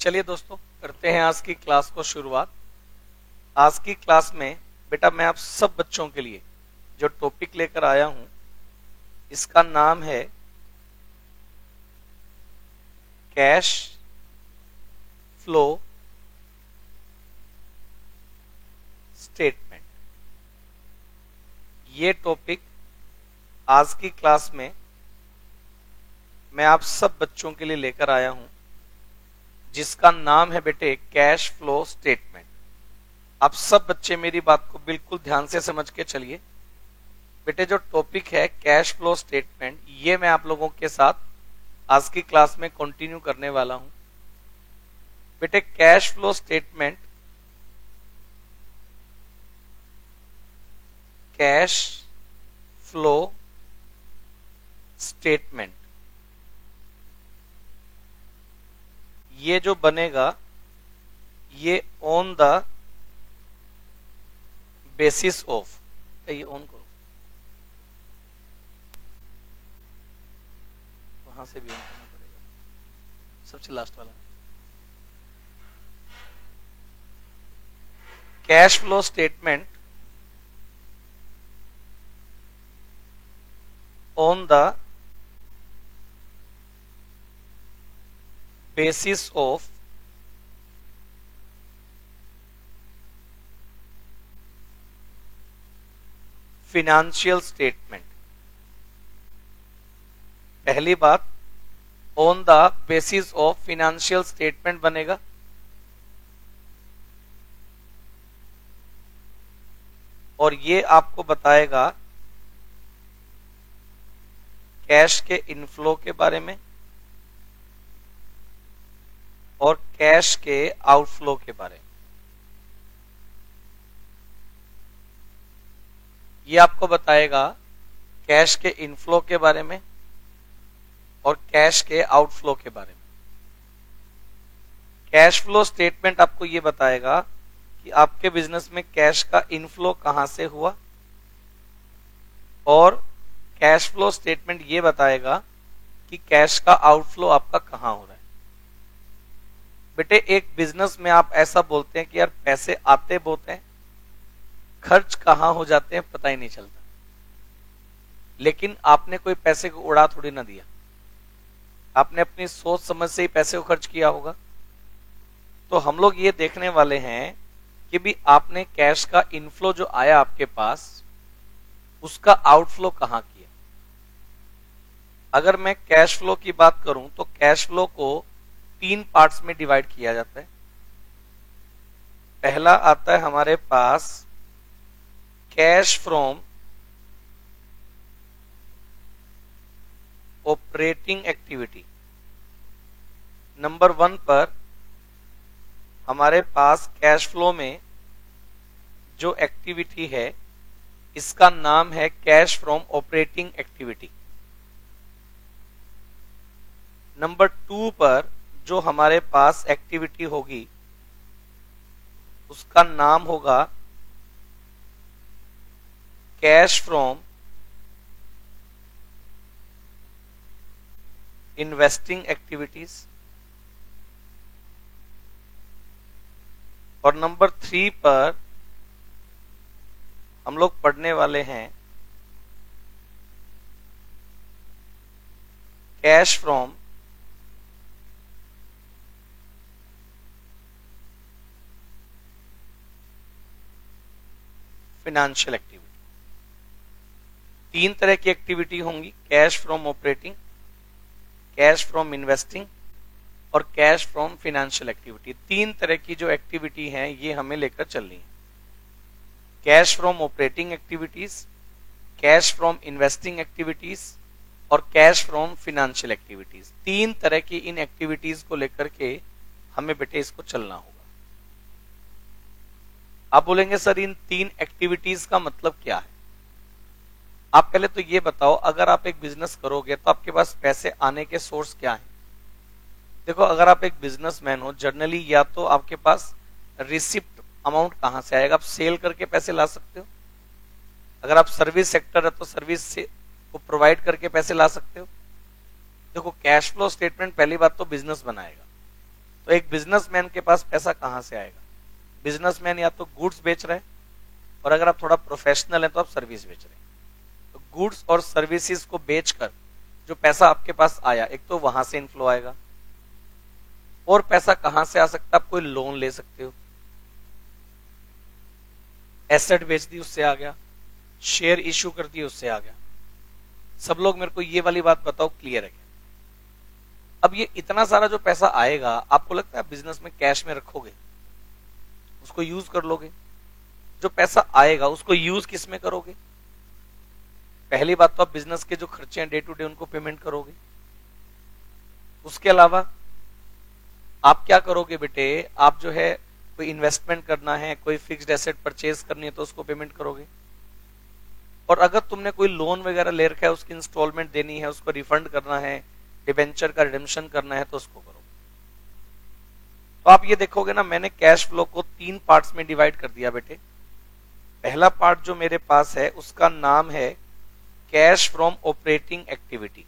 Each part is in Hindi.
चलिए दोस्तों, करते हैं आज की क्लास को शुरुआत। आज की क्लास में बेटा मैं आप सब बच्चों के लिए जो टॉपिक लेकर आया हूं इसका नाम है कैश फ्लो स्टेटमेंट। ये टॉपिक आज की क्लास में मैं आप सब बच्चों के लिए लेकर आया हूं जिसका नाम है बेटे कैश फ्लो स्टेटमेंट। आप सब बच्चे मेरी बात को बिल्कुल ध्यान से समझ के चलिए। बेटे जो टॉपिक है कैश फ्लो स्टेटमेंट, ये मैं आप लोगों के साथ आज की क्लास में कंटिन्यू करने वाला हूं। बेटे cash flow statement, cash flow statement ये जो बनेगा ये ऑन द बेसिस ऑफ, ये ऑन करो, वहां से भी ऑन करना पड़ेगा, सबसे लास्ट वाला। Cash flow statement on the basis of financial statement। पहली बात on the basis of financial statement बनेगा। और ये आपको बताएगा कैश के इनफ्लो के बारे में और कैश के आउटफ्लो के बारे में। ये आपको बताएगा कैश के इनफ्लो के बारे में और कैश के आउटफ्लो के बारे में। कैश फ्लो स्टेटमेंट आपको ये बताएगा कि आपके बिजनेस में कैश का इनफ्लो कहां से हुआ, और कैश फ्लो स्टेटमेंट ये बताएगा कि कैश का आउटफ्लो आपका कहां हो रहा है। बेटे एक बिजनेस में आप ऐसा बोलते हैं कि यार पैसे आते बहुत हैं, खर्च कहां हो जाते हैं पता ही नहीं चलता, लेकिन आपने कोई पैसे को उड़ा थोड़ी ना दिया, आपने अपनी सोच समझ से ही पैसे को खर्च किया होगा। तो हम लोग ये देखने वाले हैं कि भी आपने कैश का इनफ्लो जो आया आपके पास उसका आउटफ्लो कहां किया। अगर मैं कैश फ्लो की बात करूं तो कैश फ्लो को 3 पार्ट्स में डिवाइड किया जाता है। पहला आता है हमारे पास cash from operating activity. Number 1 पर हमारे पास कैश फ्लो में जो एक्टिविटी है इसका नाम है cash from operating activity. Number 2 पर जो हमारे पास एक्टिविटी होगी उसका नाम होगा कैश फ्रॉम इन्वेस्टिंग एक्टिविटीज। और नंबर 3 पर हम लोग पढ़ने वाले हैं कैश फ्रॉम फाइनेंशियल एक्टिविटी। 3 तरह की एक्टिविटी होंगी, cash from operating, cash from investing और कैश फ्रॉम फाइनेंशियल एक्टिविटी। 3 तरह की जो एक्टिविटी हैं ये हमें लेकर चलनी है। Cash from operating activities, cash from investing activities और कैश फ्रॉम फाइनेंशियल एक्टिविटीज। 3 तरह की इन एक्टिविटीज को लेकर के हमें बेटे इसको चलना होगा। आप बोलेंगे सर इन 3 एक्टिविटीज का मतलब क्या है। आप पहले तो ये बताओ, अगर आप एक बिजनेस करोगे तो आपके पास पैसे आने के सोर्स क्या है। देखो अगर आप एक बिजनेसमैन हो, जनरली या तो आपके पास रिसिप्ट अमाउंट कहां से आएगा, आप सेल करके पैसे ला सकते हो। अगर आप सर्विस सेक्टर है तो सर्विस से को प्रोवाइड करके पैसे ला सकते हो। देखो कैश फ्लो स्टेटमेंट पहली बात तो बिजनेस बनाएगा, तो एक बिजनेसमैन के पास पैसा कहां से आएगा? बिजनेसमैन या तो गुड्स बेच रहे हैं, और अगर आप थोड़ा प्रोफेशनल हैं तो आप सर्विस बेच रहे हैं। तो गुड्स और सर्विसेज को बेचकर जो पैसा आपके पास आया, एक तो वहां से इनफ्लो आएगा, और पैसा कहां से आ सकता है? आप कोई लोन ले सकते हो, एसेट बेच दी उससे आ गया, शेयर इश्यू कर दिए उससे आ गया। सब लोग मेरे को ये वाली बात बताओ, क्लियर है क्या? अब ये इतना सारा जो पैसा आएगा, आपको लगता है बिजनेस में कैश में रखोगे, उसको यूज कर लोगे? जो पैसा आएगा उसको यूज किस में करोगे? पहली बात तो आप बिजनेस के जो खर्चे हैं डे टू डे उनको पेमेंट करोगे। उसके अलावा आप क्या करोगे बेटे? आप जो है कोई इन्वेस्टमेंट करना है, कोई फिक्स्ड एसेट परचेज करनी है तो उसको पेमेंट करोगे। और अगर तुमने कोई लोन वगैरह ले रखा है, उसकी इंस्टॉलमेंट देनी है, उसको रिफंड करना है, डिबेंचर का रिडेम्पशन करना है, तो उसको करोगे। तो आप ये देखोगे ना, मैंने कैश फ्लो को 3 पार्ट्स में डिवाइड कर दिया बेटे। पहला पार्ट जो मेरे पास है उसका नाम है cash from operating activity.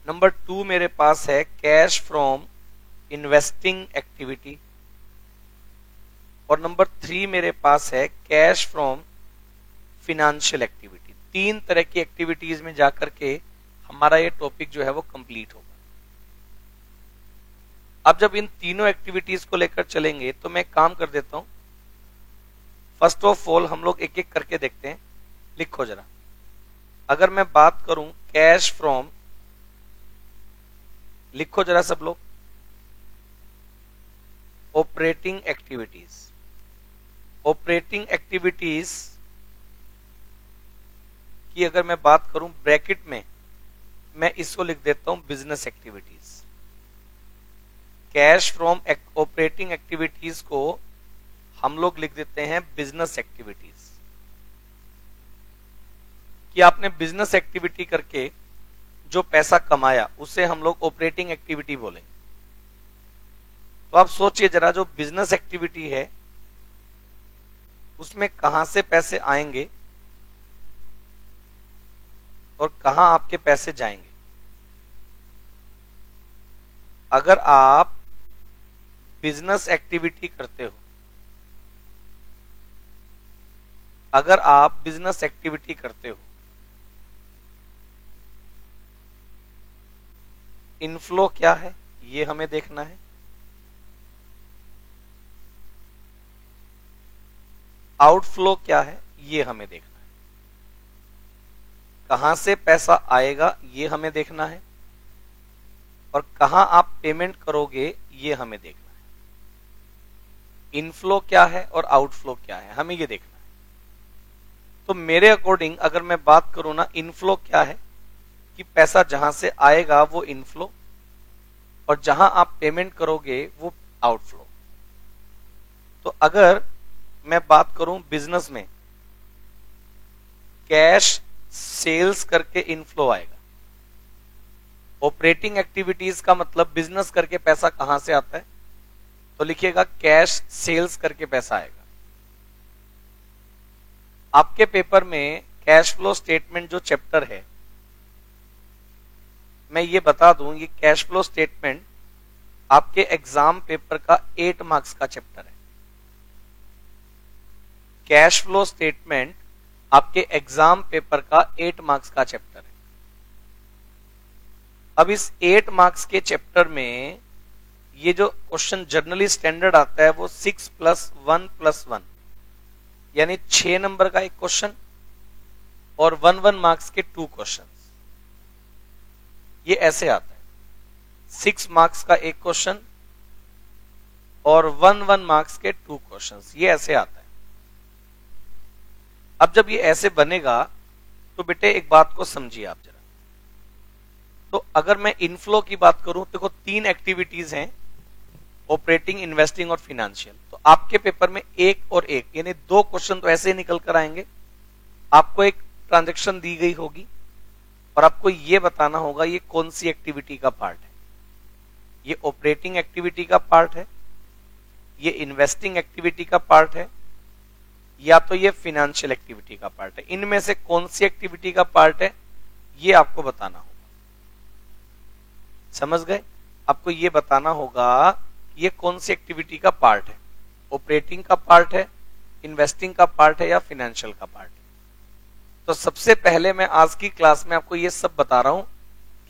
Number 2 मेरे पास है कैश फ्रॉम इन्वेस्टिंग एक्टिविटी, और नंबर 3 मेरे पास है कैश फ्रॉम फिनेंशियल एक्टिविटी। 3 तरह की एक्टिविटीज में जाकर के हमारा ये टॉपिक जो है वो कंप्लीट होगा। अब जब इन तीनों एक्टिविटीज को लेकर चलेंगे तो मैं काम कर देता हूं। फर्स्ट ऑफ ऑल हम लोग एक एक करके देखते हैं। लिखो जरा, अगर मैं बात करूं कैश फ्रॉम, लिखो जरा सब लोग, ऑपरेटिंग एक्टिविटीज। ऑपरेटिंग एक्टिविटीज की अगर मैं बात करूं ब्रैकेट में, मैं इसको लिख देता हूं business activities. Cash from operating activities को हम लोग लिख देते हैं बिजनेस एक्टिविटीज। कि आपने बिजनेस एक्टिविटी करके जो पैसा कमाया उसे हम लोग ऑपरेटिंग एक्टिविटी बोलेंगे। तो आप सोचिए जरा, जो बिजनेस एक्टिविटी है उसमें कहां से पैसे आएंगे और कहां आपके पैसे जाएंगे। अगर आप बिजनेस एक्टिविटी करते हो, अगर आप बिजनेस एक्टिविटी करते हो, इनफ्लो क्या है ये हमें देखना है, आउटफ्लो क्या है ये हमें देखना है, कहां से पैसा आएगा ये हमें देखना है, और कहां आप पेमेंट करोगे ये हमें देखना है। इनफ्लो क्या है और आउटफ्लो क्या है हमें ये देखना है। तो मेरे अकॉर्डिंग अगर मैं बात करूं ना, इनफ्लो क्या है कि पैसा जहां से आएगा वो इनफ्लो, और जहां आप पेमेंट करोगे वो आउटफ्लो। तो अगर मैं बात करूं बिजनेस में, कैश सेल्स करके इनफ्लो आएगा। ऑपरेटिंग एक्टिविटीज का मतलब बिजनेस करके पैसा कहां से आता है, तो लिखिएगा कैश सेल्स करके पैसा आएगा। आपके पेपर में कैश फ्लो स्टेटमेंट जो चैप्टर है, मैं ये बता दूं, ये कैश फ्लो स्टेटमेंट आपके एग्जाम पेपर का 8 मार्क्स का चैप्टर है। कैश फ्लो स्टेटमेंट आपके एग्जाम पेपर का 8 मार्क्स का चैप्टर है। अब इस 8 मार्क्स के चैप्टर में ये जो क्वेश्चन जनरली स्टैंडर्ड आता है वो 6 + 1 + 1 यानी 6 नंबर का एक क्वेश्चन और 1 मार्क्स के 2 क्वेश्चन, ये ऐसे आता है। 6 मार्क्स का एक क्वेश्चन और 1 मार्क्स के 2 क्वेश्चंस, ये ऐसे आता है। अब जब ये ऐसे बनेगा तो बेटे एक बात को समझिए आप जरा। तो अगर मैं इनफ्लो की बात करूं, देखो 3 एक्टिविटीज हैं, ऑपरेटिंग, इन्वेस्टिंग और फिनेंशियल। तो आपके पेपर में एक और एक यानी 2 क्वेश्चन तो ऐसे ही निकल कर आएंगे। आपको एक ट्रांजैक्शन दी गई होगी और आपको यह बताना होगा ये कौन सी एक्टिविटी का पार्ट है। ये ऑपरेटिंग एक्टिविटी का पार्ट है, ये इन्वेस्टिंग एक्टिविटी का पार्ट है, या तो ये फिनेंशियल एक्टिविटी का पार्ट है। इनमें से कौन सी एक्टिविटी का पार्ट है ये आपको बताना होगा। समझ गए? आपको ये बताना होगा कि ये कौन सी एक्टिविटी का पार्ट है, ऑपरेटिंग का पार्ट है, इन्वेस्टिंग का पार्ट है या फाइनेंशियल का पार्ट है। तो सबसे पहले मैं आज की क्लास में आपको ये सब बता रहा हूं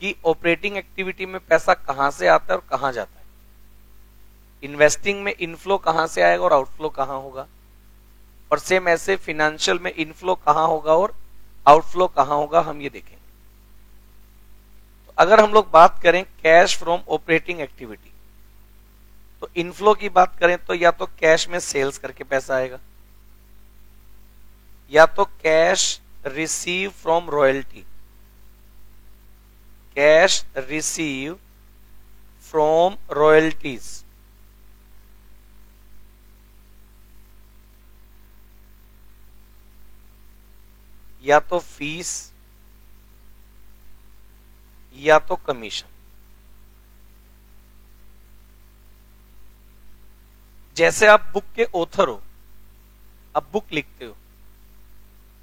कि ऑपरेटिंग एक्टिविटी में पैसा कहां से आता है और कहां जाता है, इन्वेस्टिंग में इनफ्लो कहां से आएगा और आउटफ्लो कहां होगा, और सेम ऐसे फाइनेंशियल में इनफ्लो कहां होगा और आउटफ्लो कहां होगा, हम ये देखेंगे। तो अगर हम लोग बात करें कैश फ्रॉम ऑपरेटिंग एक्टिविटी, तो इनफ्लो की बात करें तो या तो कैश में सेल्स करके पैसा आएगा, या तो cash receive from royalty, cash receive from royalties, या तो फीस, या तो कमीशन। जैसे आप बुक के ऑथर हो, आप बुक लिखते हो,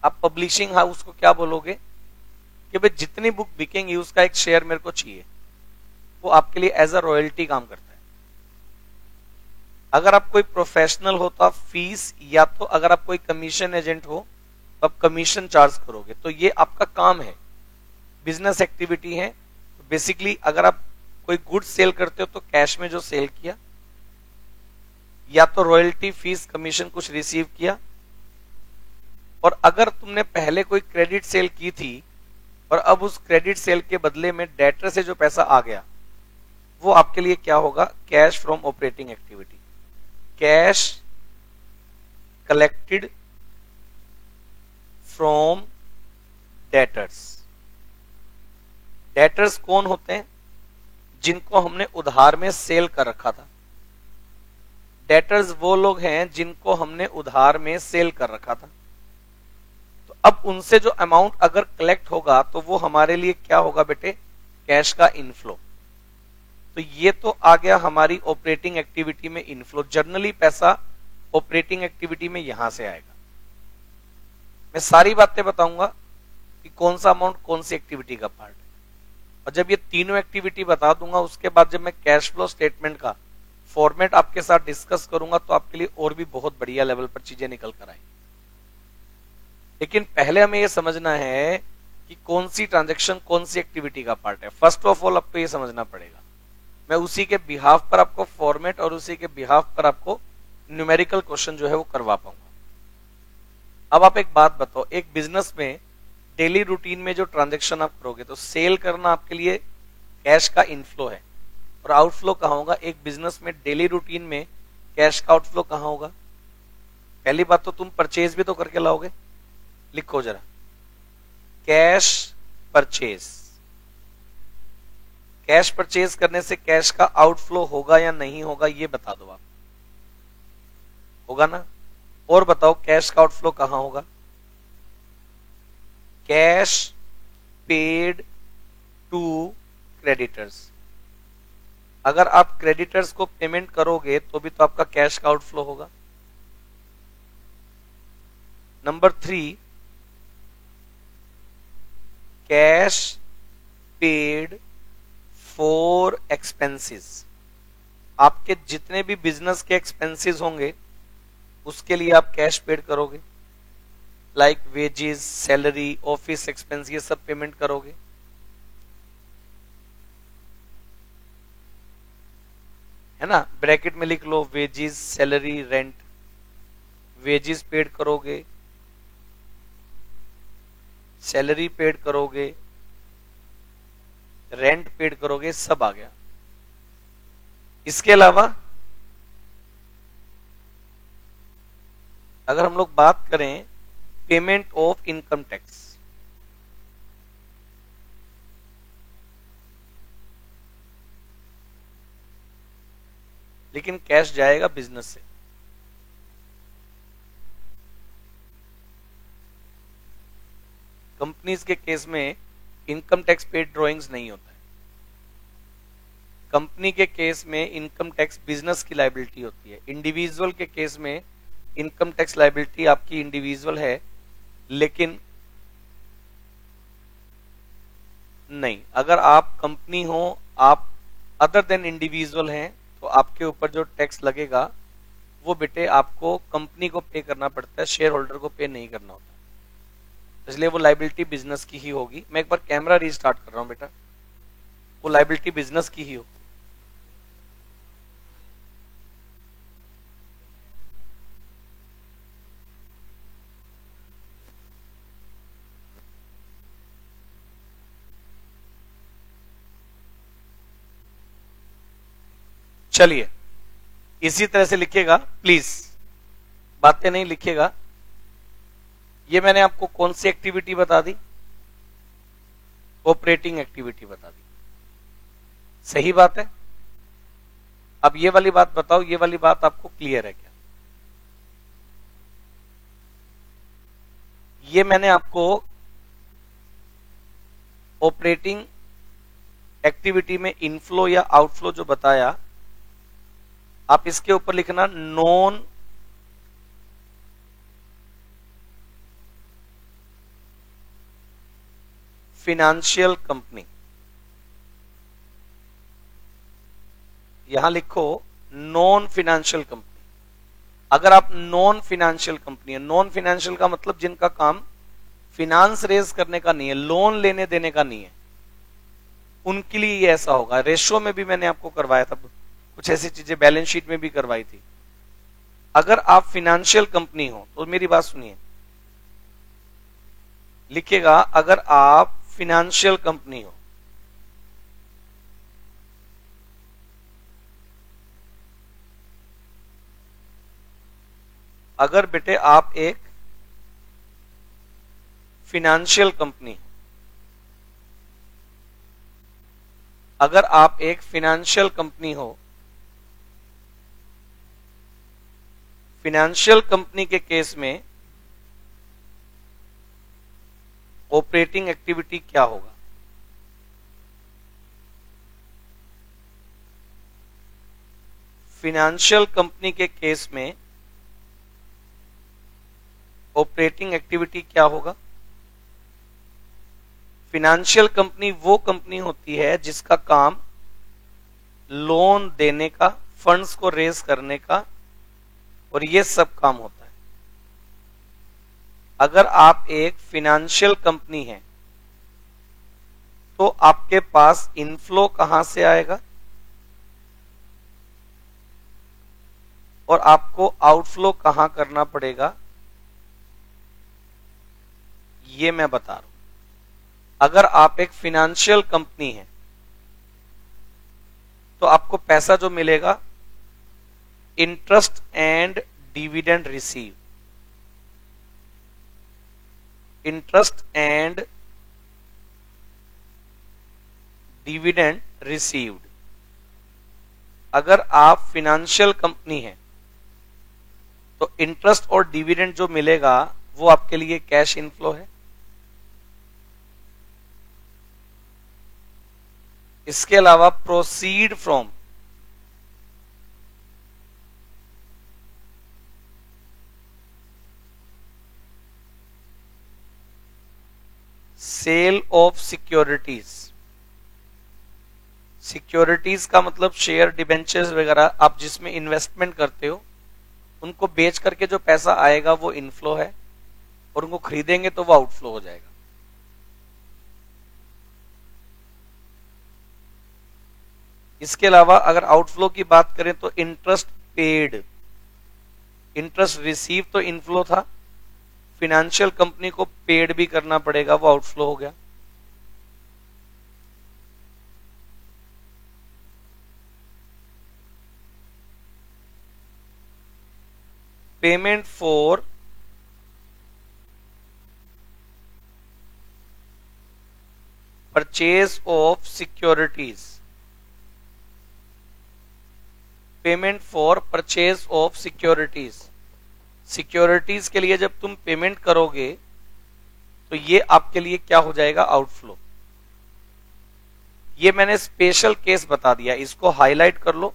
आप पब्लिशिंग हाउस को क्या बोलोगे कि भाई जितनी बुक बिकेंगी उसका एक शेयर मेरे को चाहिए, वो आपके लिए एज अ रॉयल्टी काम करता है। अगर आप कोई प्रोफेशनल हो तो आप फीस, या तो अगर आप कोई कमीशन एजेंट हो तो आप कमीशन चार्ज करोगे। तो ये आपका काम है, बिजनेस एक्टिविटी है। बेसिकली अगर आप कोई गुड सेल करते हो तो कैश में जो सेल किया, या तो रॉयल्टी, फीस, कमीशन कुछ रिसीव किया, और अगर तुमने पहले कोई क्रेडिट सेल की थी और अब उस क्रेडिट सेल के बदले में डेटर से जो पैसा आ गया, वो आपके लिए क्या होगा, cash from operating activity. Cash collected from debtors. Debtors कौन होते हैं, जिनको हमने उधार में सेल कर रखा था। डेटर्स वो लोग हैं जिनको हमने उधार में सेल कर रखा था। तो अब उनसे जो अमाउंट अगर कलेक्ट होगा तो वो हमारे लिए क्या होगा बेटे, कैश का इनफ्लो। तो ये तो आ गया हमारी ऑपरेटिंग एक्टिविटी में इनफ्लो। जनरली पैसा ऑपरेटिंग एक्टिविटी में यहां से आएगा। मैं सारी बातें बताऊंगा कि कौन सा अमाउंट कौन सी एक्टिविटी का पार्ट है, और जब ये तीनों एक्टिविटी बता दूंगा उसके बाद जब मैं कैश फ्लो स्टेटमेंट का फॉर्मेट आपके साथ डिस्कस करूंगा तो आपके लिए और भी बहुत बढ़िया लेवल पर चीजें निकल कर आएंगी। लेकिन पहले हमें यह समझना है कि कौन सी ट्रांजैक्शन कौन सी एक्टिविटी का पार्ट है। फर्स्ट ऑफ ऑल आपको यह समझना पड़ेगा। मैं उसी के बिहाफ पर आपको फॉर्मेट और उसी के बिहाफ पर आपको न्यूमेरिकल क्वेश्चन जो है वो करवा पाऊंगा। अब आप एक बात बताओ, एक बिजनेस में डेली रूटीन में जो ट्रांजैक्शन आप करोगे तो सेल करना आपके लिए कैश का इनफ्लो है, और आउटफ्लो कहां होगा। एक बिजनेस में डेली रूटीन में कैश का आउटफ्लो कहां होगा। पहली बात तो तुम परचेज भी तो करके लाओगे, लिखो जरा, कैश परचेज। कैश परचेज करने से कैश का आउटफ्लो होगा या नहीं होगा, ये बता दो आप। होगा ना। और बताओ कैश का आउटफ्लो कहां होगा। Cash paid to creditors. अगर आप क्रेडिटर्स को पेमेंट करोगे तो भी तो आपका कैश का आउटफ्लो होगा। Number 3, cash paid for expenses. आपके जितने भी बिजनेस के एक्सपेंसेस होंगे उसके लिए आप कैश पेड करोगे, like wages, salary, office expense, ये सब पेमेंट करोगे। है ना, ब्रैकेट में लिख low wages, salary, rent. Wages paid करोगे, सैलरी पेड करोगे, रेंट पेड करोगे, सब आ गया। इसके अलावा अगर हम लोग बात करें पेमेंट ऑफ इनकम टैक्स, लेकिन कैश जाएगा बिजनेस से। कंपनीज के केस में इनकम टैक्स पेड ड्रॉइंग्स नहीं होता है। कंपनी के केस में इनकम टैक्स बिजनेस की लायबिलिटी होती है। इंडिविजुअल के केस में इनकम टैक्स लायबिलिटी आपकी इंडिविजुअल है, लेकिन नहीं, अगर आप कंपनी हो, आप अदर देन इंडिविजुअल हैं तो आपके ऊपर जो टैक्स लगेगा वो बेटे आपको कंपनी को पे करना पड़ता है, शेयर होल्डर को पे नहीं करना होता, इसलिए वो लाइबिलिटी बिजनेस की ही होगी। मैं एक बार कैमरा रीस्टार्ट कर रहा हूं बेटा, वो लाइबिलिटी बिजनेस की ही होगी। चलिए इसी तरह से लिखिएगा प्लीज, बातें नहीं लिखिएगा। ये मैंने आपको कौन सी एक्टिविटी बता दी? ऑपरेटिंग एक्टिविटी बता दी, सही बात है। अब ये वाली बात बताओ, ये वाली बात आपको क्लियर है क्या? ये मैंने आपको ऑपरेटिंग एक्टिविटी में इनफ्लो या आउटफ्लो जो बताया, आप इसके ऊपर लिखना नॉन फिनेंशियल कंपनी। यहां लिखो नॉन फिनेंशियल कंपनी। अगर आप नॉन फिनेंशियल कंपनी है, नॉन फिनेंशियल का मतलब जिनका काम फिनांस रेज करने का नहीं है, लोन लेने देने का नहीं है, उनके लिए ये ऐसा होगा। रेशो में भी मैंने आपको करवाया था, कुछ ऐसी चीजें बैलेंस शीट में भी करवाई थी। अगर आप फिनेंशियल कंपनी हो तो मेरी बात सुनिए, लिखिएगा अगर आप फिनेंशियल कंपनी हो, अगर बेटे आप एक फिनेंशियल कंपनी हो, अगर आप एक फिनेंशियल कंपनी हो, फिनेंशियल कंपनी के केस में ऑपरेटिंग एक्टिविटी क्या होगा? फिनेंशियल कंपनी के केस में ऑपरेटिंग एक्टिविटी क्या होगा? फिनेंशियल कंपनी वो कंपनी होती है जिसका काम लोन देने का, फंड्स को रेज करने का और ये सब काम होता है। अगर आप एक फिनेंशियल कंपनी है तो आपके पास इनफ्लो कहां से आएगा और आपको आउटफ्लो कहां करना पड़ेगा, ये मैं बता रहा हूं। अगर आप एक फिनेंशियल कंपनी है तो आपको पैसा जो मिलेगा interest and dividend receive, interest and dividend received. अगर आप फिनेंशियल कंपनी है तो इंटरेस्ट और डिविडेंड जो मिलेगा वो आपके लिए कैश इनफ्लो है। इसके अलावा proceed from sale of securities. Securities का मतलब शेयर, डिबेंचर्स वगैरह, आप जिसमें इन्वेस्टमेंट करते हो, उनको बेच करके जो पैसा आएगा वो इनफ्लो है और उनको खरीदेंगे तो वो आउटफ्लो हो जाएगा। इसके अलावा अगर आउटफ्लो की बात करें तो इंटरेस्ट पेड, इंटरेस्ट रिसीव तो इनफ्लो था, फिनेंशियल कंपनी को पेड भी करना पड़ेगा, वो आउटफ्लो हो गया। Payment for purchase of securities, payment for purchase of securities. Securities के लिए जब तुम पेमेंट करोगे तो ये आपके लिए क्या हो जाएगा, आउटफ्लो। ये मैंने स्पेशल केस बता दिया, इसको हाईलाइट कर लो।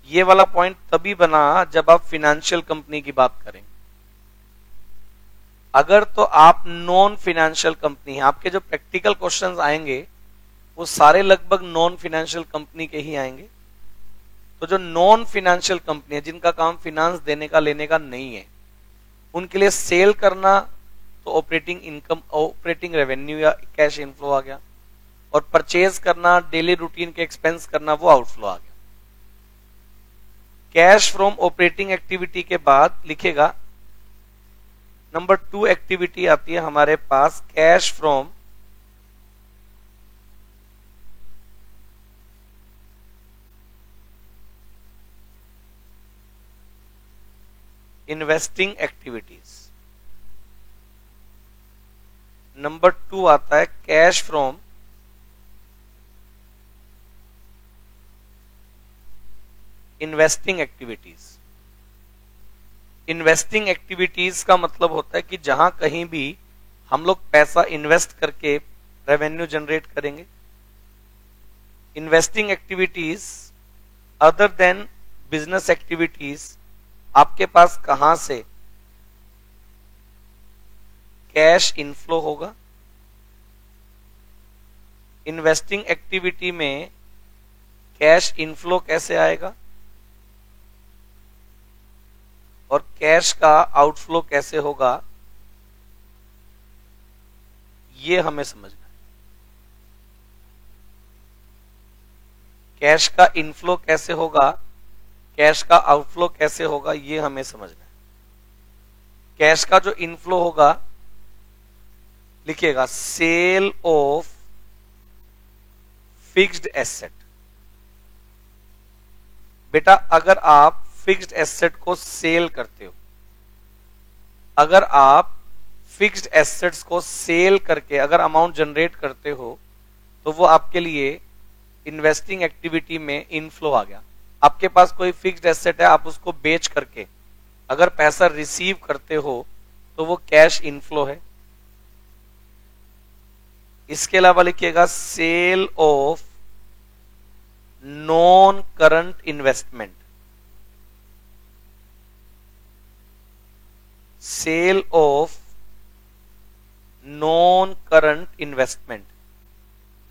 ये वाला पॉइंट तभी बना जब आप फिनेंशियल कंपनी की बात करें। अगर तो आप नॉन फिनेंशियल कंपनी है, आपके जो प्रैक्टिकल क्वेश्चंस आएंगे वो सारे लगभग नॉन फाइनेंशियल कंपनी के ही आएंगे। तो जो नॉन फाइनेंशियल कंपनी है जिनका काम फाइनेंस देने का लेने का नहीं है, उनके लिए सेल करना तो ऑपरेटिंग इनकम, ऑपरेटिंग रेवेन्यू या कैश इनफ्लो आ गया, और परचेज करना, डेली रूटीन के एक्सपेंस करना, वो आउटफ्लो आ गया। कैश फ्रॉम ऑपरेटिंग एक्टिविटी के बाद लिखेगा नंबर 2 एक्टिविटी आती है हमारे पास cash from investing activities. Number 2 आता है cash from investing activities. Investing activities का मतलब होता है कि जहां कहीं भी हम लोग पैसा इन्वेस्ट करके रेवेन्यू जनरेट करेंगे। Investing activities other than business activities आपके पास कहां से कैश इनफ्लो होगा। इन्वेस्टिंग एक्टिविटी में कैश इनफ्लो कैसे आएगा और कैश का आउटफ्लो कैसे होगा, ये हमें समझना है। कैश का इनफ्लो कैसे होगा, कैश का आउटफ्लो कैसे होगा, ये हमें समझना है। कैश का जो इनफ्लो होगा लिखिएगा सेल ऑफ फिक्स्ड एसेट। बेटा अगर आप फिक्स्ड एसेट को सेल करते हो, अगर आप फिक्स्ड एसेट्स को सेल करके अगर अमाउंट जनरेट करते हो, तो वो आपके लिए इन्वेस्टिंग एक्टिविटी में इनफ्लो आ गया। आपके पास कोई फिक्स्ड एसेट है, आप उसको बेच करके अगर पैसा रिसीव करते हो तो वो कैश इनफ्लो है। इसके अलावा लिखिएगा sale of non current investment. Sale of non current investment.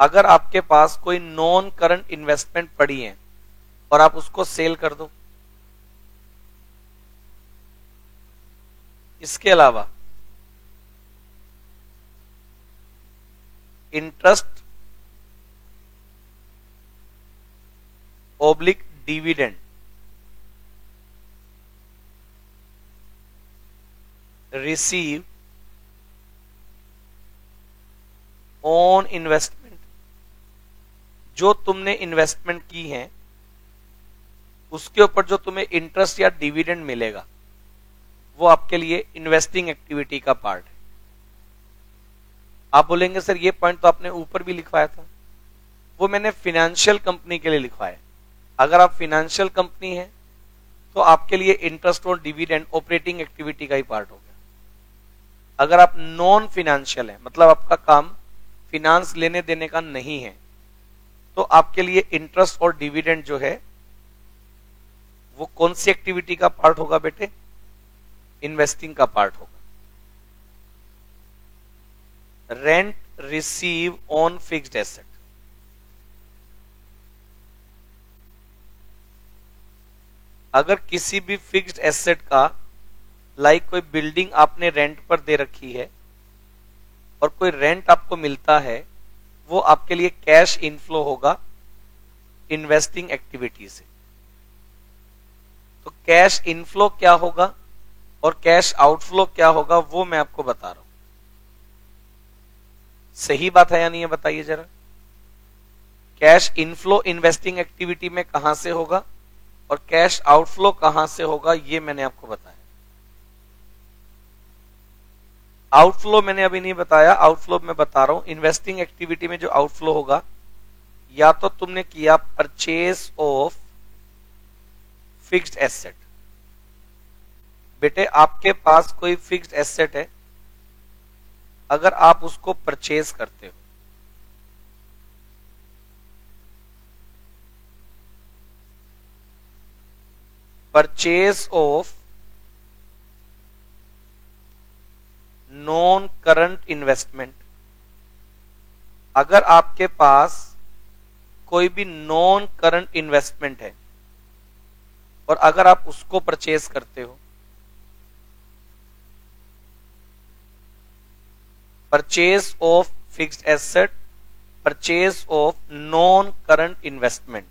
अगर आपके पास कोई नॉन करंट इन्वेस्टमेंट पड़ी है और आप उसको सेल कर दो। इसके अलावा interest oblique dividend, receive on investment. जो तुमने इन्वेस्टमेंट की है उसके ऊपर जो तुम्हें इंटरेस्ट या डिविडेंड मिलेगा वो आपके लिए इन्वेस्टिंग एक्टिविटी का पार्ट है। आप बोलेंगे सर ये पॉइंट तो आपने ऊपर भी लिखवाया था, वो मैंने फाइनेंशियल कंपनी के लिए लिखवाया। अगर आप फाइनेंशियल कंपनी है तो आपके लिए इंटरेस्ट और डिविडेंड ऑपरेटिंग एक्टिविटी का ही पार्ट हो गया। अगर आप नॉन फाइनेंशियल है, मतलब आपका काम फिनांस लेने देने का नहीं है, तो आपके लिए इंटरेस्ट और डिविडेंड जो है वो कौन सी एक्टिविटी का पार्ट होगा बेटे? इन्वेस्टिंग का पार्ट होगा। Rent receive on fixed asset. अगर किसी भी फिक्स्ड एसेट का लाइक कोई बिल्डिंग आपने रेंट पर दे रखी है और कोई रेंट आपको मिलता है, वो आपके लिए कैश इनफ्लो होगा इन्वेस्टिंग एक्टिविटी से। तो कैश इनफ्लो क्या होगा और कैश आउटफ्लो क्या होगा वो मैं आपको बता रहा हूं। सही बात है या नहीं है बताइए जरा। कैश इनफ्लो इन्वेस्टिंग एक्टिविटी में कहां से होगा और कैश आउटफ्लो कहां से होगा, ये मैंने आपको बताया। आउटफ्लो मैंने अभी नहीं बताया, आउटफ्लो मैं बता रहा हूं। इन्वेस्टिंग एक्टिविटी में जो आउटफ्लो होगा, या तो तुमने किया परचेज ऑफ फिक्स्ड एसेट। बेटे आपके पास कोई फिक्स्ड एसेट है, अगर आप उसको परचेज करते हो, purchase of non current investment. अगर आपके पास कोई भी नॉन करंट इन्वेस्टमेंट है और अगर आप उसको परचेज करते हो, purchase of fixed asset, purchase of non current investment,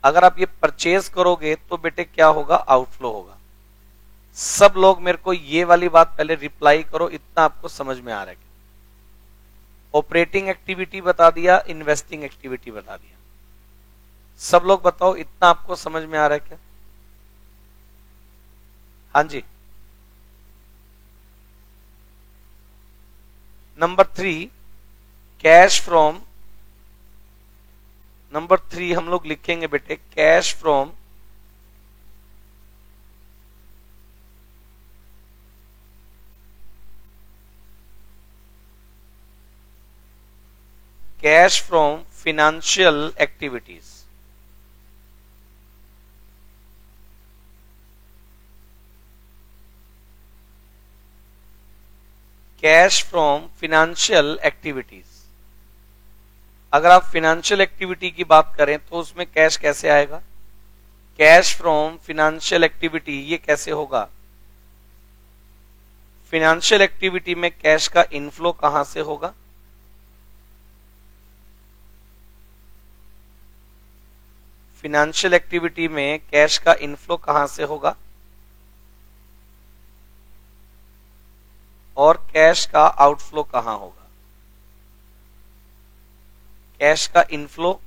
अगर आप ये परचेज करोगे तो बेटे क्या होगा, आउटफ्लो होगा। सब लोग मेरे को ये वाली बात पहले रिप्लाई करो, इतना आपको समझ में आ रहा है। ऑपरेटिंग एक्टिविटी बता दिया, इन्वेस्टिंग एक्टिविटी बता दिया, सब लोग बताओ इतना आपको समझ में आ रहा है क्या? हाँ जी। नंबर 3 कैश फ्रॉम, नंबर 3 हम लोग लिखेंगे बेटे cash from financial activities। Cash from financial activities, अगर आप फिनेंशियल एक्टिविटी की बात करें तो उसमें कैश कैसे आएगा? कैश फ्रॉम फिनेंशियल एक्टिविटी ये कैसे होगा? फिनेंशियल एक्टिविटी में कैश का इनफ्लो कहां से होगा? फिनेंशियल एक्टिविटी में कैश का इनफ्लो कहां से होगा और कैश का आउटफ्लो कहां होगा? कैश का इनफ्लो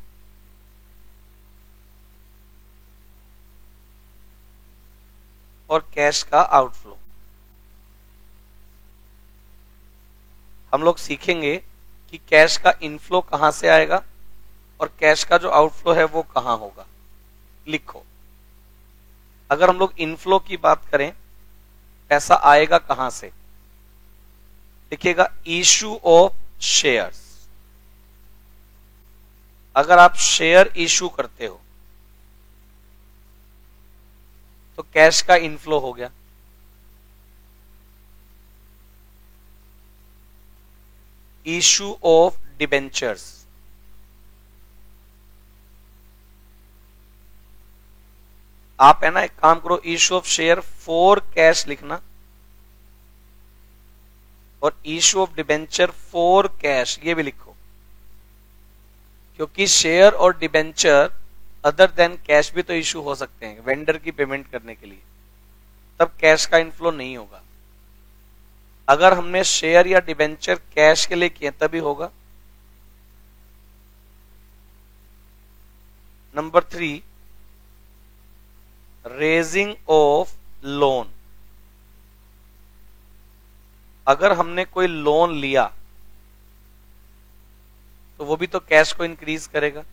और कैश का आउटफ्लो हम लोग सीखेंगे कि कैश का इनफ्लो कहां से आएगा और कैश का जो आउटफ्लो है वो कहां होगा। लिखो, अगर हम लोग इनफ्लो की बात करें, पैसा आएगा कहां से? लिखिएगा इशू ऑफ शेयर्स। अगर आप शेयर इशू करते हो तो कैश का इनफ्लो हो गया। इशू ऑफ डिबेंचर्स, आप है ना एक काम करो, issue of share for cash लिखना और issue of debenture for cash ये भी लिखो, क्योंकि शेयर और डिबेंचर अदर देन कैश भी तो इशू हो सकते हैं वेंडर की पेमेंट करने के लिए, तब कैश का इनफ्लो नहीं होगा। अगर हमने शेयर या डिबेंचर कैश के लिए किए तभी होगा। नंबर 3 रेजिंग ऑफ लोन, अगर हमने कोई लोन लिया तो वो भी तो कैश को इंक्रीज करेगा।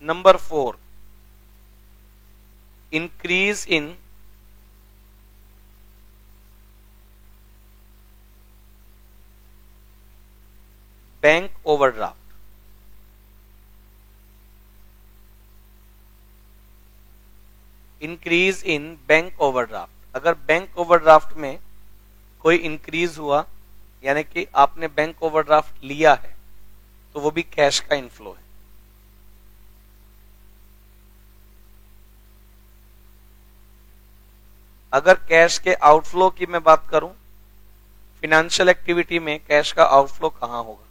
Number 4 increase in bank overdraft, increase in bank overdraft, अगर बैंक ओवरड्राफ्ट में कोई इंक्रीज हुआ यानी कि आपने बैंक ओवरड्राफ्ट लिया है तो वो भी कैश का इनफ्लो है। अगर कैश के आउटफ्लो की मैं बात करूं, फिनेंशियल एक्टिविटी में कैश का आउटफ्लो कहां होगा?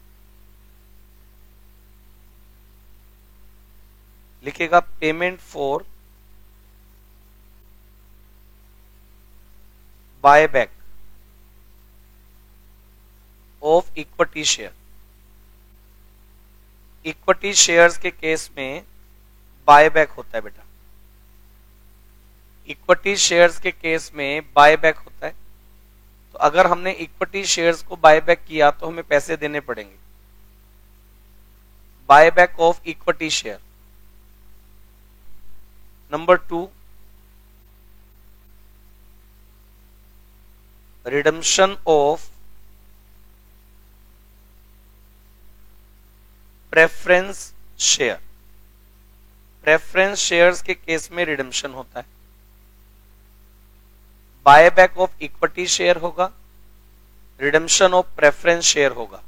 लिखिएगा payment for buyback of equity share. Equity shares के केस में बायबैक होता है बेटा, इक्विटी शेयर्स के केस में बायबैक होता है। तो अगर हमने इक्विटी शेयर्स को बायबैक किया तो हमें पैसे देने पड़ेंगे। Buyback of equity share. Number 2 redemption of preference share. Preference shares के केस में रिडम्पशन होता है। बायबैक ऑफ इक्विटी शेयर होगा रिडेम्पशन ऑफ प्रेफरेंस शेयर होगा।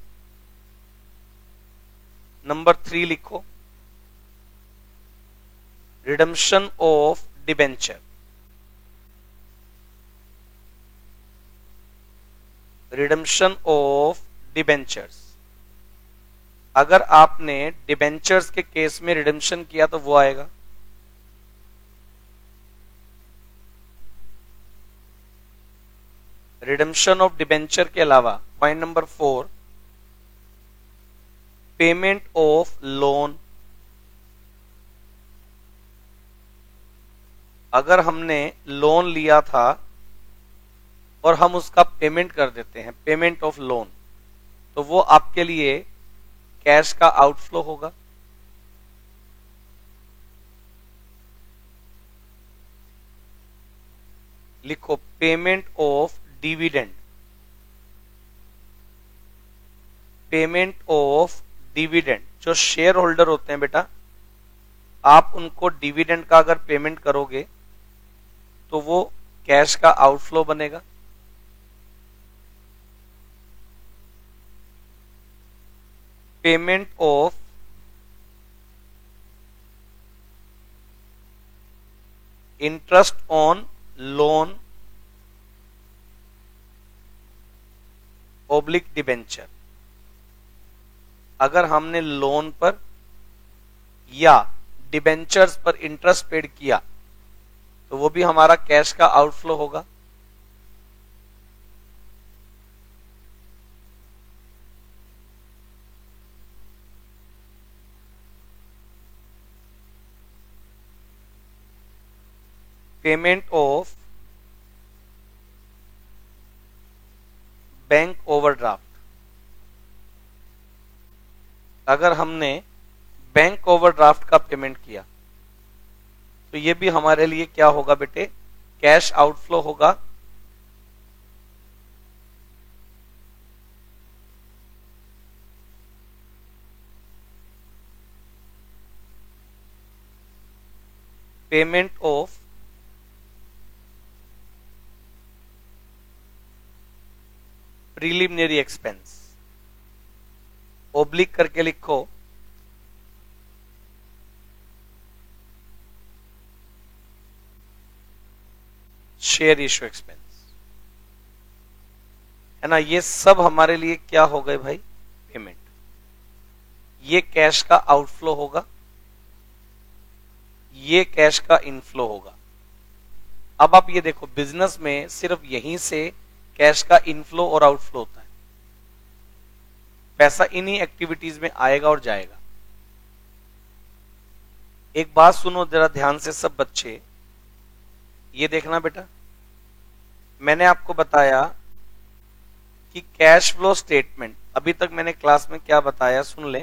नंबर 3 लिखो, redemption of debenture. Redemption of debentures, अगर आपने डिबेंचर्स के केस में रिडेम्पशन किया तो वो आएगा। रिडेम्पशन ऑफ डिबेंचर के अलावा point number 4, payment of loan. अगर हमने लोन लिया था और हम उसका पेमेंट कर देते हैं, पेमेंट ऑफ लोन, तो वो आपके लिए कैश का आउटफ्लो होगा। लिखो, payment of dividend. Payment of dividend, जो शेयर होल्डर होते हैं बेटा, आप उनको डिविडेंड का अगर पेमेंट करोगे तो वो कैश का आउटफ्लो बनेगा। Payment of interest on loan oblique debenture, अगर हमने लोन पर या डिबेंचर्स पर इंटरेस्ट पेड किया तो वो भी हमारा कैश का आउटफ्लो होगा। पेमेंट ऑफ बैंक ओवरड्राफ्ट, अगर हमने बैंक ओवरड्राफ्ट का पेमेंट किया तो ये भी हमारे लिए क्या होगा बेटे, कैश आउटफ्लो होगा। Payment of preliminary expense, oblique करके लिखो शेयर इश्यू एक्सपेंस, है ना। ये सब हमारे लिए क्या हो गए भाई, पेमेंट। ये कैश का आउटफ्लो होगा, ये कैश का इनफ्लो होगा। अब आप ये देखो, बिजनेस में सिर्फ यहीं से कैश का इनफ्लो और आउटफ्लो होता है। पैसा इन्हीं एक्टिविटीज में आएगा और जाएगा। एक बात सुनो जरा ध्यान से सब बच्चे, ये देखना बेटा, मैंने आपको बताया कि कैश फ्लो स्टेटमेंट, अभी तक मैंने क्लास में क्या बताया सुन ले।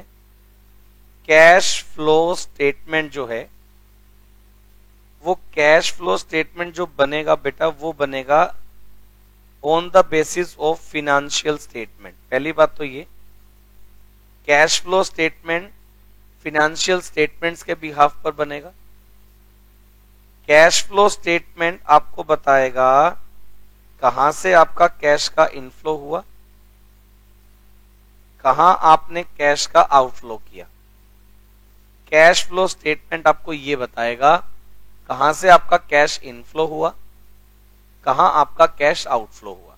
कैश फ्लो स्टेटमेंट जो है वो कैश फ्लो स्टेटमेंट जो बनेगा बेटा, वो बनेगा on the basis of financial statement. पहली बात तो ये, cash flow statement financial statements के बिहाफ पर बनेगा। कैश फ्लो स्टेटमेंट आपको बताएगा कहां से आपका कैश का इनफ्लो हुआ, कहां आपने कैश का आउटफ्लो किया। कैश फ्लो स्टेटमेंट आपको यह बताएगा कहां से आपका कैश इनफ्लो हुआ, कहां आपका कैश आउटफ्लो हुआ।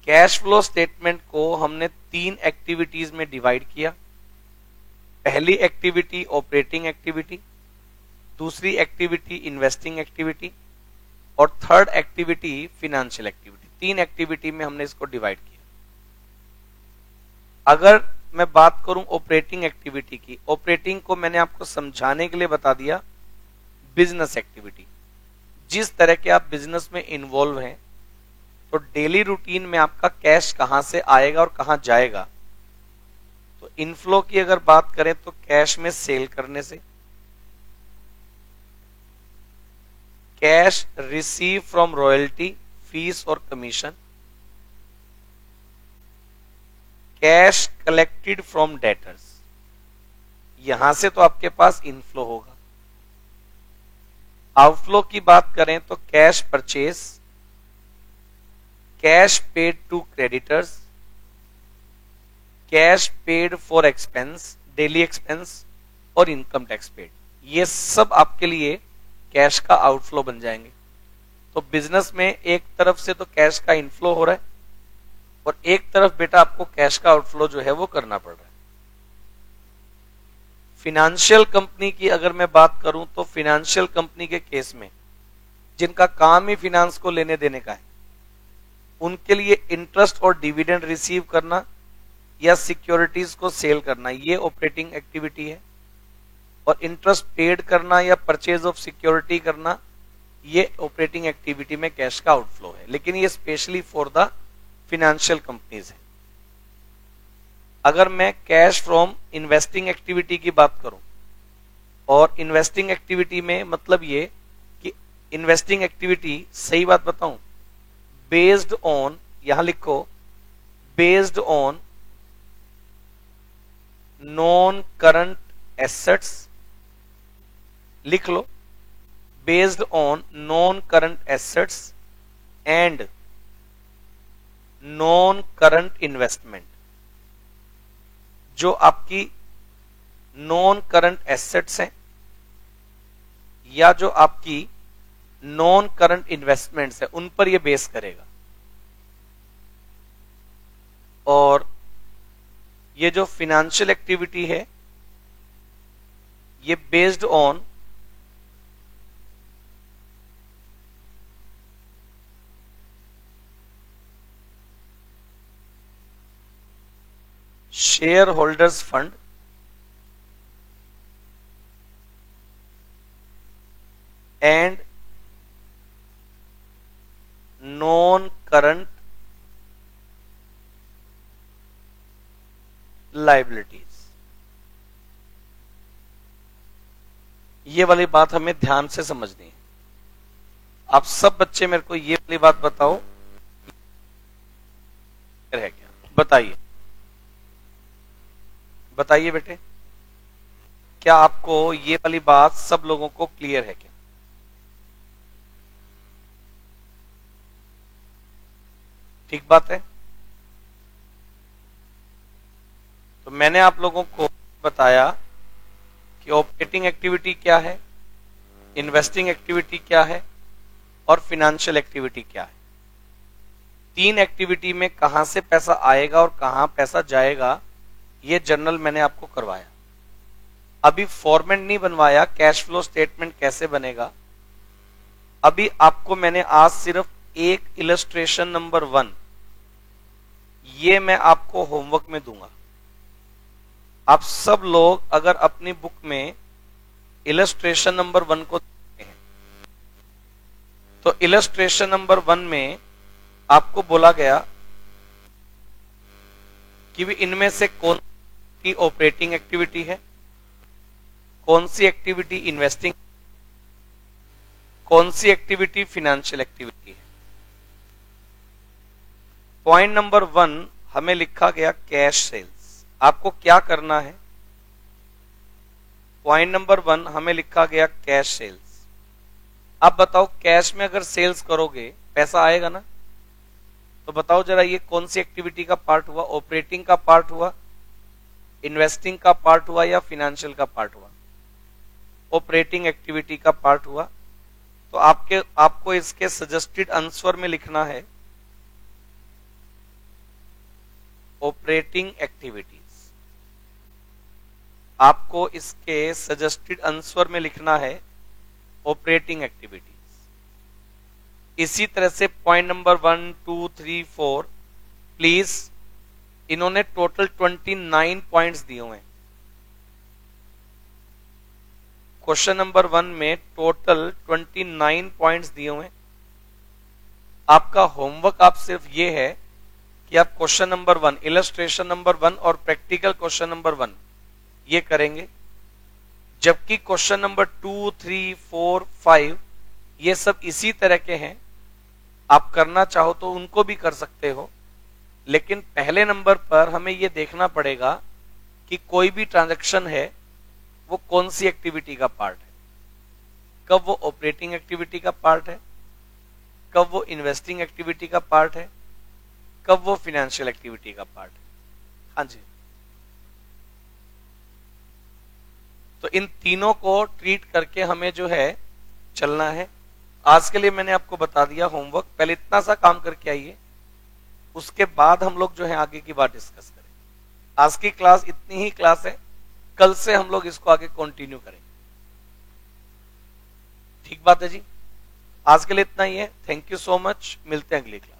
कैश फ्लो स्टेटमेंट को हमने 3 एक्टिविटीज में डिवाइड किया। पहली एक्टिविटी ऑपरेटिंग एक्टिविटी, दूसरी एक्टिविटी इन्वेस्टिंग एक्टिविटी और third activity financial activity. 3 activity में हमने इसको डिवाइड किया। अगर मैं बात करूं ऑपरेटिंग एक्टिविटी की, ऑपरेटिंग को मैंने आपको समझाने के लिए बता दिया बिजनेस एक्टिविटी। जिस तरह के आप बिजनेस में इन्वॉल्व हैं तो डेली रूटीन में आपका कैश कहां से आएगा और कहां जाएगा। तो इनफ्लो की अगर बात करें तो कैश में सेल करने से, cash receive from royalty, fees और commission, cash collected from debtors, यहां से तो आपके पास इनफ्लो होगा। आउटफ्लो की बात करें तो cash purchase, cash paid to creditors, cash paid for expense, daily expense और इनकम टैक्स पेड, ये सब आपके लिए कैश का आउटफ्लो बन जाएंगे। तो बिजनेस में एक तरफ से तो कैश का इनफ्लो हो रहा है और एक तरफ बेटा आपको कैश का आउटफ्लो जो है वो करना पड़ रहा है। फिनेंशियल कंपनी की अगर मैं बात करूं तो फिनेंशियल कंपनी के केस में जिनका काम ही फिनेंस को लेने देने का है, उनके लिए इंटरेस्ट और डिविडेंड रिसीव करना या सिक्योरिटीज को सेल करना ये ऑपरेटिंग एक्टिविटी है, और इंटरेस्ट पेड करना या परचेज ऑफ सिक्योरिटी करना ये ऑपरेटिंग एक्टिविटी में कैश का आउटफ्लो है, लेकिन ये specially for the financial companies है। अगर मैं कैश फ्रॉम इन्वेस्टिंग एक्टिविटी की बात करूं, और इन्वेस्टिंग एक्टिविटी में मतलब ये कि इन्वेस्टिंग एक्टिविटी, सही बात बताऊं, बेस्ड ऑन, यहां लिखो based on non current assets, लिख लो based on non current assets and non current investment. जो आपकी नॉन करंट एसेट्स हैं या जो आपकी नॉन करंट इन्वेस्टमेंट्स है उन पर यह बेस करेगा। और ये जो फिनेंशियल एक्टिविटी है ये based on share holders fund and non current liabilities. ये वाली बात हमें ध्यान से समझनी है। आप सब बच्चे मेरे को ये वाली बात बताओ, है क्या? बताइए बताइए बेटे, क्या आपको ये वाली बात सब लोगों को क्लियर है क्या? ठीक बात है। तो मैंने आप लोगों को बताया कि ऑपरेटिंग एक्टिविटी क्या है, इन्वेस्टिंग एक्टिविटी क्या है और फिनेंशियल एक्टिविटी क्या है। तीन एक्टिविटी में कहां से पैसा आएगा और कहां पैसा जाएगा ये जर्नल मैंने आपको करवाया। अभी फॉर्मेट नहीं बनवाया कैश फ्लो स्टेटमेंट कैसे बनेगा। अभी आपको मैंने आज सिर्फ एक इलस्ट्रेशन नंबर 1 ये मैं आपको होमवर्क में दूंगा। आप सब लोग अगर अपनी बुक में इलस्ट्रेशन नंबर 1 को देखते हैं तो इलस्ट्रेशन नंबर 1 में आपको बोला गया कि भी इनमें से कौन सी ऑपरेटिंग एक्टिविटी है, कौन सी एक्टिविटी इन्वेस्टिंग, कौन सी एक्टिविटी फिनेंशियल एक्टिविटी है। पॉइंट नंबर 1 हमें लिखा गया कैश सेल्स। आपको क्या करना है? पॉइंट नंबर 1 हमें लिखा गया कैश सेल्स। अब बताओ कैश में अगर सेल्स करोगे पैसा आएगा ना? तो बताओ जरा ये कौन सी एक्टिविटी का पार्ट हुआ? ऑपरेटिंग का पार्ट हुआ, इन्वेस्टिंग का पार्ट हुआ या फिनेंशियल का पार्ट हुआ? ऑपरेटिंग एक्टिविटी का पार्ट हुआ। तो आपको इसके सजेस्टेड आंसर में लिखना है ऑपरेटिंग एक्टिविटीज। आपको इसके सजेस्टेड आंसर में लिखना है ऑपरेटिंग एक्टिविटीज। इसी तरह से पॉइंट नंबर 1, 2, 3, 4 प्लीज, इन्होंने टोटल 29 पॉइंट्स दिए हुए हैं। क्वेश्चन नंबर 1 में टोटल 29 पॉइंट्स दिए हुए हैं। आपका होमवर्क आप सिर्फ ये है कि आप क्वेश्चन नंबर 1, इलस्ट्रेशन नंबर 1 और प्रैक्टिकल क्वेश्चन नंबर 1 ये करेंगे, जबकि क्वेश्चन नंबर 2, 3, 4, 5 ये सब इसी तरह के हैं। आप करना चाहो तो उनको भी कर सकते हो, लेकिन पहले नंबर पर हमें यह देखना पड़ेगा कि कोई भी ट्रांजैक्शन है वो कौन सी एक्टिविटी का पार्ट है, कब वो ऑपरेटिंग एक्टिविटी का पार्ट है, कब वो इन्वेस्टिंग एक्टिविटी का पार्ट है कब वो फिनेंशियल एक्टिविटी का पार्ट है। हाँ जी, तो इन तीनों को ट्रीट करके हमें जो है चलना है। आज के लिए मैंने आपको बता दिया होमवर्क, पहले इतना सा काम करके आइए, उसके बाद हम लोग जो है आगे की बात डिस्कस करें। आज की क्लास इतनी ही क्लास है, कल से हम लोग इसको आगे कंटिन्यू करेंगे। ठीक बात है जी, आज के लिए इतना ही है। थैंक यू सो मच, मिलते हैं अगली क्लास।